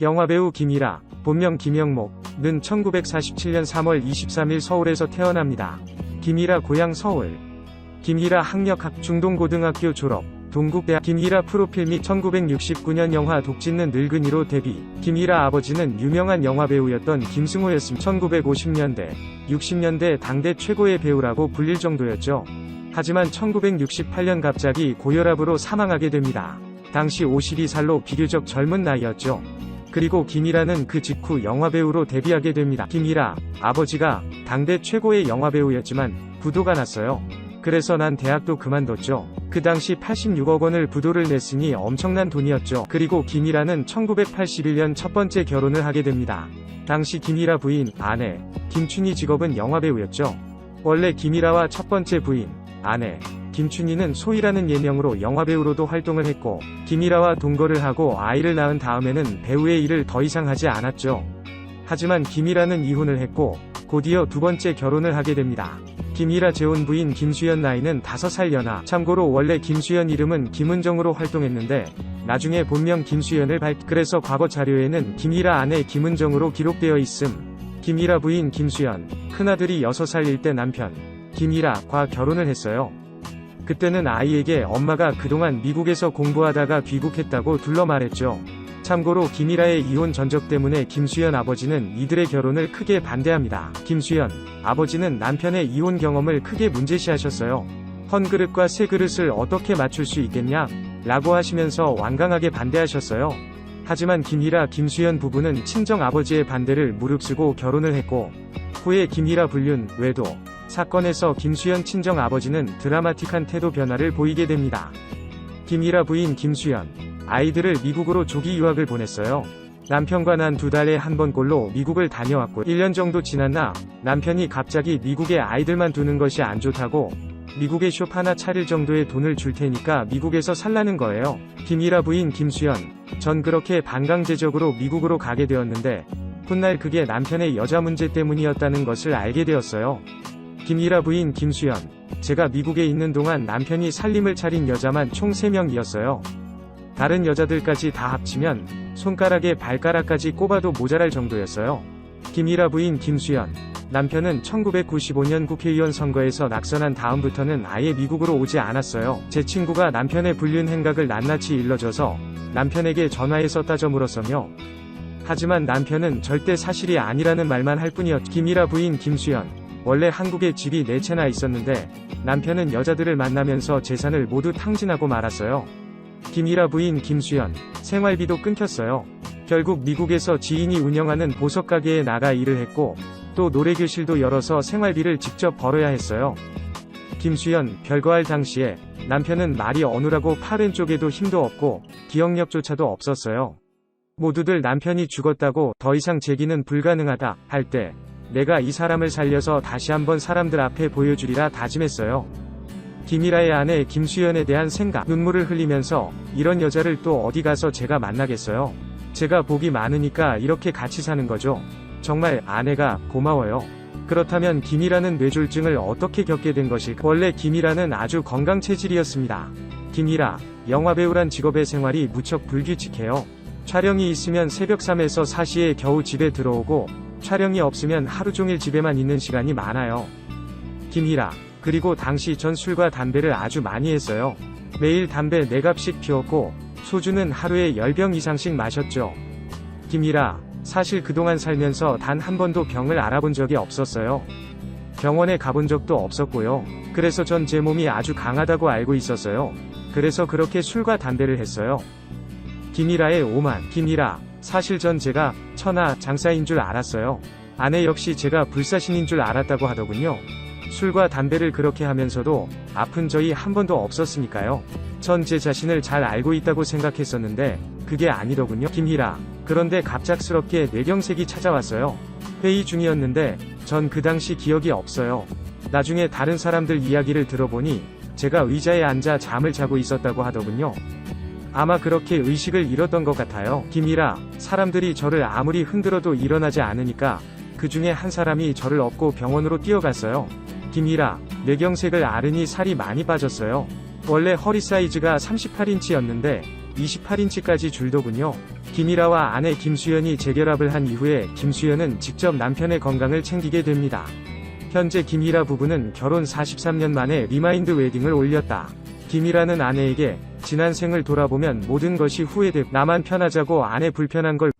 영화배우 김이라, 본명 김영목는 1947년 3월 23일 서울에서 태어납니다. 김이라 고향 서울. 김이라 학력 중동고등학교 졸업, 동국대학. 김이라 프로필 및 1969년 영화 독짓는 늙은이로 데뷔. 김이라 아버지는 유명한 영화배우였던 김승호였습니다. 1950년대, 60년대 당대 최고의 배우라고 불릴 정도였죠. 하지만 1968년 갑자기 고혈압으로 사망하게 됩니다. 당시 52살로 비교적 젊은 나이였죠. 그리고 김이라는 그 직후 영화배우로 데뷔하게 됩니다. 김이라 아버지가 당대 최고의 영화배우였지만 부도가 났어요. 그래서 난 대학도 그만뒀죠. 그 당시 86억 원을 부도를 냈으니 엄청난 돈이었죠. 그리고 김이라는 1981년 첫 번째 결혼을 하게 됩니다. 당시 김이라 부인, 아내 김춘희 직업은 영화배우였죠. 원래 김이라와 첫 번째 부인, 아내 김춘희는 소희라는 예명으로 영화배우로도 활동을 했고, 김이라와 동거를 하고 아이를 낳은 다음에는 배우의 일을 더 이상 하지 않았죠. 하지만 김이라는 이혼을 했고 곧이어 두 번째 결혼을 하게 됩니다. 김이라 재혼 부인 김수연 나이는 5살 연하. 참고로 원래 김수연 이름은 김은정으로 활동했는데 나중에 본명 김수연을 그래서 과거 자료에는 김이라 아내 김은정으로 기록되어 있음. 김이라 부인 김수연, 큰아들이 6살일 때 남편 김이라과 결혼을 했어요. 그때는 아이에게 엄마가 그동안 미국에서 공부하다가 귀국했다고 둘러 말했죠. 참고로 김이라의 이혼 전적 때문에 김수연 아버지는 이들의 결혼을 크게 반대합니다. 김수연 아버지는 남편의 이혼 경험을 크게 문제시하셨어요. 헌 그릇과 새 그릇을 어떻게 맞출 수 있겠냐? 라고 하시면서 완강하게 반대하셨어요. 하지만 김이라 김수연 부부는 친정 아버지의 반대를 무릅쓰고 결혼을 했고, 후에 김이라 불륜, 외도 사건에서 김수연 친정 아버지는 드라마틱한 태도 변화를 보이게 됩니다. 김이라 부인 김수연, 아이들을 미국으로 조기 유학을 보냈어요. 남편과 난 2달에 한 번꼴로 미국을 다녀왔고, 1년 정도 지났나 남편이 갑자기 미국에 아이들만 두는 것이 안 좋다고 미국에 숍 하나 차릴 정도의 돈을 줄 테니까 미국에서 살라는 거예요. 김이라 부인 김수연, 전 그렇게 반강제적으로 미국으로 가게 되었는데 훗날 그게 남편의 여자 문제 때문이었다는 것을 알게 되었어요. 김이라 부인 김수연, 제가 미국에 있는 동안 남편이 살림을 차린 여자만 총 3명이었어요. 다른 여자들까지 다 합치면 손가락에 발가락까지 꼽아도 모자랄 정도였어요. 김이라 부인 김수연, 남편은 1995년 국회의원 선거에서 낙선한 다음부터는 아예 미국으로 오지 않았어요. 제 친구가 남편의 불륜 행각을 낱낱이 일러줘서 남편에게 전화해서 따져 물었으며, 하지만 남편은 절대 사실이 아니라는 말만 할 뿐이었죠. 김이라 부인 김수연, 원래 한국에 집이 4채나 있었는데 남편은 여자들을 만나면서 재산을 모두 탕진하고 말았어요. 김이라 부인 김수연, 생활비도 끊겼어요. 결국 미국에서 지인이 운영하는 보석가게에 나가 일을 했고 또 노래교실도 열어서 생활비를 직접 벌어야 했어요. 김수연, 별거 할 당시에 남편은 말이 어눌하고 팔 왼쪽에도 힘도 없고 기억력조차도 없었어요. 모두들 남편이 죽었다고 더 이상 재기는 불가능하다 할 때 내가 이 사람을 살려서 다시 한번 사람들 앞에 보여주리라 다짐했어요. 김이라의 아내 김수연에 대한 생각, 눈물을 흘리면서 이런 여자를 또 어디 가서 제가 만나겠어요. 제가 복이 많으니까 이렇게 같이 사는 거죠. 정말 아내가 고마워요. 그렇다면 김이라는 뇌졸중을 어떻게 겪게 된 것일까? 원래 김이라는 아주 건강 체질이었습니다. 김이라, 영화배우란 직업의 생활이 무척 불규칙해요. 촬영이 있으면 새벽 3에서 4시에 겨우 집에 들어오고 촬영이 없으면 하루 종일 집에만 있는 시간이 많아요. 김이라, 그리고 당시 전 술과 담배를 아주 많이 했어요. 매일 담배 4갑씩 피웠고 소주는 하루에 10병 이상씩 마셨죠. 김이라, 사실 그동안 살면서 단 한 번도 병을 알아본 적이 없었어요. 병원에 가본 적도 없었고요. 그래서 전 제 몸이 아주 강하다고 알고 있었어요. 그래서 그렇게 술과 담배를 했어요. 김이라의 오만. 김이라, 사실 전 제가 천하 장사인 줄 알았어요. 아내 역시 제가 불사신인 줄 알았다고 하더군요. 술과 담배를 그렇게 하면서도 아픈 적이 한 번도 없었으니까요. 전 제 자신을 잘 알고 있다고 생각했었는데 그게 아니더군요. 김이라, 그런데 갑작스럽게 뇌경색이 찾아왔어요. 회의 중이었는데 전 그 당시 기억이 없어요. 나중에 다른 사람들 이야기를 들어보니 제가 의자에 앉아 잠을 자고 있었다고 하더군요. 아마 그렇게 의식을 잃었던 것 같아요. 김이라, 사람들이 저를 아무리 흔들어도 일어나지 않으니까 그 중에 한 사람이 저를 업고 병원으로 뛰어갔어요. 김이라, 뇌경색을 앓으니 살이 많이 빠졌어요. 원래 허리 사이즈가 38인치였는데 28인치까지 줄더군요. 김일아와 아내 김수연이 재결합을 한 이후에 김수연은 직접 남편의 건강을 챙기게 됩니다. 현재 김일아 부부는 결혼 43년 만에 리마인드 웨딩을 올렸다. 김일아는 아내에게 지난 생을 돌아보면 모든 것이 후회되고 나만 편하자고 아내 불편한 걸